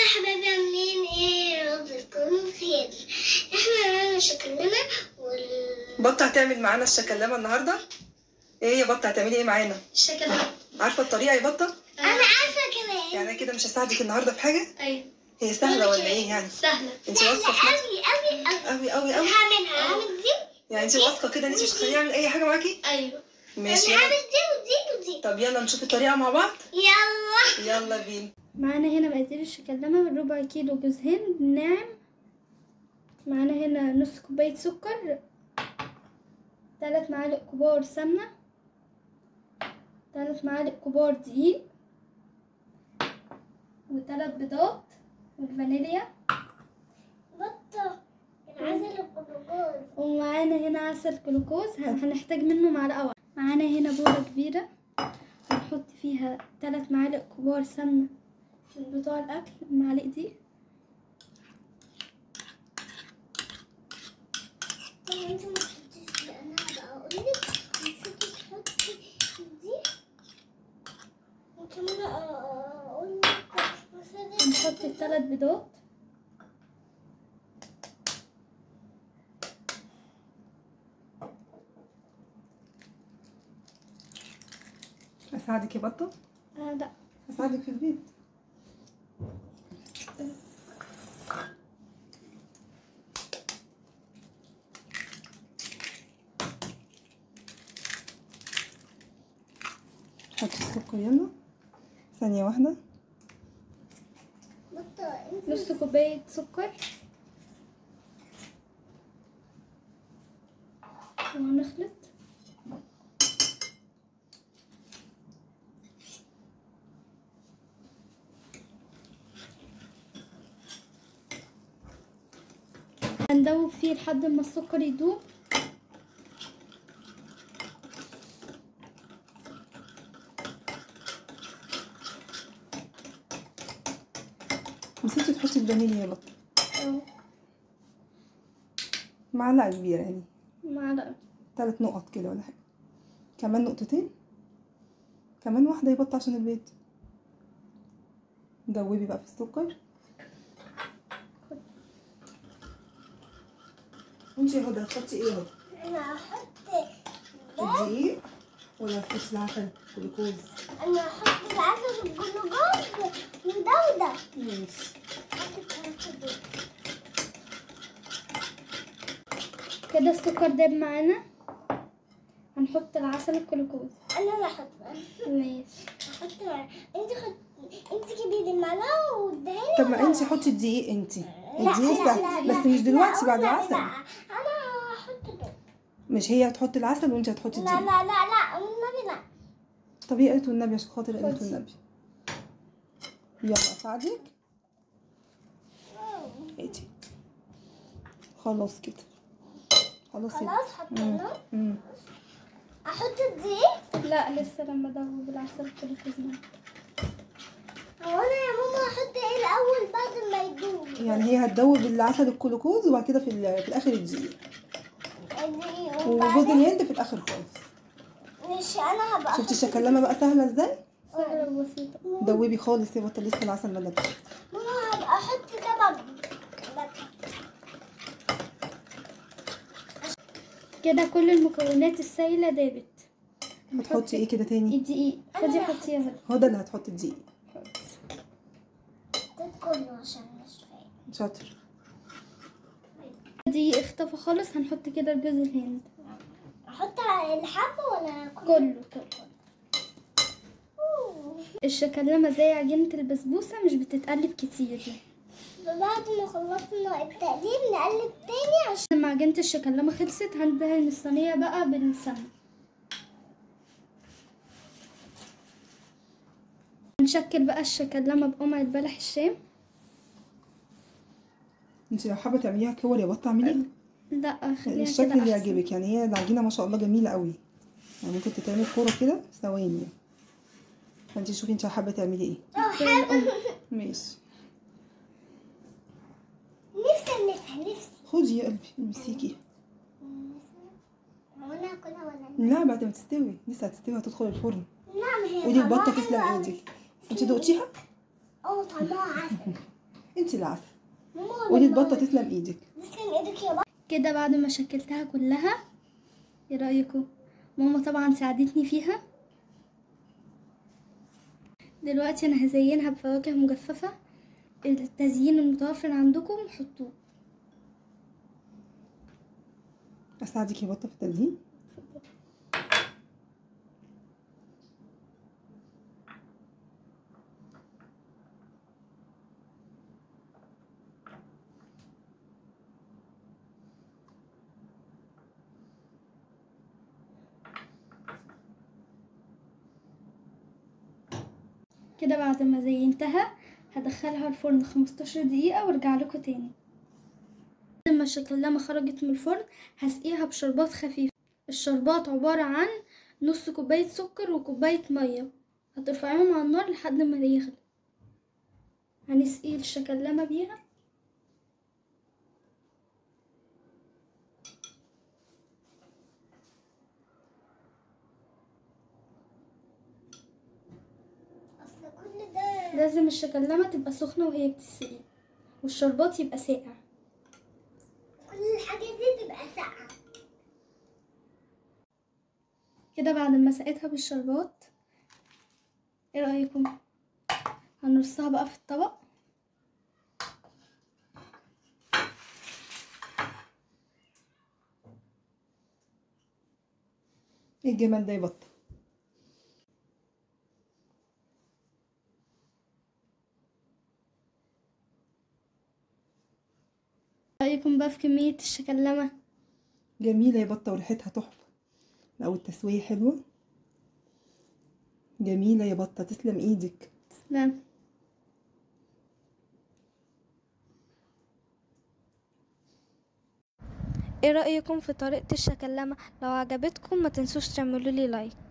حبايبي عاملين ايه؟ يا رب تكونوا بخير. احنا عملنا شكلنا بطة هتعمل معانا الشكلمة النهارده. ايه يا بطة هتعملي ايه معانا؟ الشكلمة. عارفة الطريقة يا بطة؟ انا عارفة كمان. يعني كده مش هساعدك النهارده في حاجة؟ ايوه. هي سهلة ولا ايه يعني؟ سهلة. انت واثقة سهلة فيها؟ قوي قوي قوي. قوي قوي. هعمل دي. يعني انت واثقة كده ان انت مش هتخليني اعمل اي حاجة معاكي؟ ايوه. ماشي. انا هعمل دي ودي ودي. طب يلا نشوف الطريقة مع بعض. يلا بينا. معانا هنا مقادير الشكلمة: ربع كيلو جوز هند ناعم، معانا هنا نص كوباية سكر، 3 معالق كبار سمنة، 3 معالق كبار دقيق، و3 بيضات، والفانيليا، بطة العسل الجلوكوز. ومعانا هنا عسل جلوكوز هنحتاج منه معلقة واحدة. معانا هنا بولة كبيرة هنحط فيها 3 معالق كبار سمنة من بتوع الأكل، المعالق دي. انت ما تحطيش دي، انا هبقى اقولك نسيتي تحطي دي، وكمان اقولك هنحط ال3 بيضات، اساعدك يا بطة؟ لا اساعدك في البيت. حطي السكر يلا. ثانية واحدة. نص كوباية سكر، وهنخلط. هندوب فيه لحد ما السكر يدوب. نسيتي تحطي الفانيليا يا بطة. اهو معلقة كبيرة يعني، معلقة. 3 نقط كده ولا حاجة. كمان نقطتين، كمان واحدة يا بطة عشان البيض. دوبي بقى في السكر. انتي يا هدى هتحطي ايه يا هدى؟ انا هحط الدقيق ولا هتحطي العسل الجلوكوز؟ انا هحط العسل الجلوكوز وده. ماشي. كده السكر داب معانا، هنحط العسل الجلوكوز. انا اللي هحط. ماشي. هحط انت جيبي لي المعلقه واديها. طب ما انتي حطي الدقيق انتي. لا الدقيق لا سهل لا بس مش دلوقتي، بعد لا العسل. لا انا هحط ده. مش هي هتحطي العسل وانتي هتحطي لا الدقيق. لا لا لا والنبي لا. طب هي قالت والنبي عشان خاطر قالت والنبي. يلا اساعدك. ايدي خلاص كده. خلاص حطينا. احط دي. لا لسه لما ادوب العسل الجلوكوز معانا. هو انا يا ماما احط ايه الاول بعد ما يدوب؟ يعني هي هتدوب العسل الجلوكوز وبعد كده في الاخر الدقيق، وجوز الهند في الاخر خالص. مش انا هبقى. شفتي الشكلمه بقى سهله ازاي؟ سهلة وبسيطة. دوبي خالص يا بطه، لسه العسل ما دبش. ماما هبقى احط ده برضه. كده كل المكونات السائلة دابت. هتحطي ايه كده تاني؟ الدقيق. خدي حطيه اهو. هدى اللي هتحطي الدقيق. ده كله عشان مش فاهم. شاطر. الدقيق اختفى خالص، هنحط كده جوز الهند. احط الحبة ولا كله. الشكلمة زي عجينة البسبوسة، مش بتتقلب كتير. بعد ما خلصنا التقليب نقلب تاني عشان لما عجينة الشكلمة خلصت هندهن الصينية بقى بالسمنة. هنشكل بقى الشكلمة بقمع بلح الشام. انت لو حابه تعمليها كور يا بطه اعمليها. لا خليها الشكل كده اللي أحسن. يعجبك يعني. هي العجينه ما شاء الله جميله قوي، يعني ممكن تتعمل كوره كده في ثواني. فانت شوفي انت حابه تعملي ايه. ماشي. نفسي. خدي يا قلبي امسكي. هو انا هاكلها ولا لا بعد ما تستوي، لسه هتستوي هتدخل الفرن. لا ما هي ودي طعمها البطه حلو تسلم أوي. ايدك. انت دقتيها؟ طعمها عسل. انت اللي عسل. ماما قولي البطه تسلم ايدك. تسلم ايدك يا بابا. كده بعد ما شكلتها كلها، ايه رأيكم؟ ماما طبعا ساعدتني فيها. دلوقتي انا هزينها بفواكه مجففة. التزيين المتوفر عندكم حطوه. اساعدك يا بطه في التزيين. كده بعد ما زينتها هدخلها الفرن 15 دقيقة وارجع لكم تاني. بعد ما الشكلامة خرجت من الفرن هسقيها بشربات خفيف. الشربات عبارة عن نص كوباية سكر وكوباية مية، هترفعيهم على النار لحد ما يغلي. هنسقي الشكلامة بيها. اصل كل ده لازم الشكلامة تبقى سخنة وهي بتسقي، والشربات يبقى ساقع. كل الحاجات دي تبقى ساقعة. كده بعد ما سقيتها بالشربات، ايه رأيكم؟ هنرصها بقى في الطبق. ايه الجمال ده يا بطه. رأيكم بقى في كمية الشكلامة؟ جميله يا بطه وريحتها تحفه. لو التسويه حلوه. جميله يا بطه تسلم ايدك. تسلم. ايه رأيكم في طريقة الشكلامة؟ لو عجبتكم ما تنسوش تعملوا لي لايك.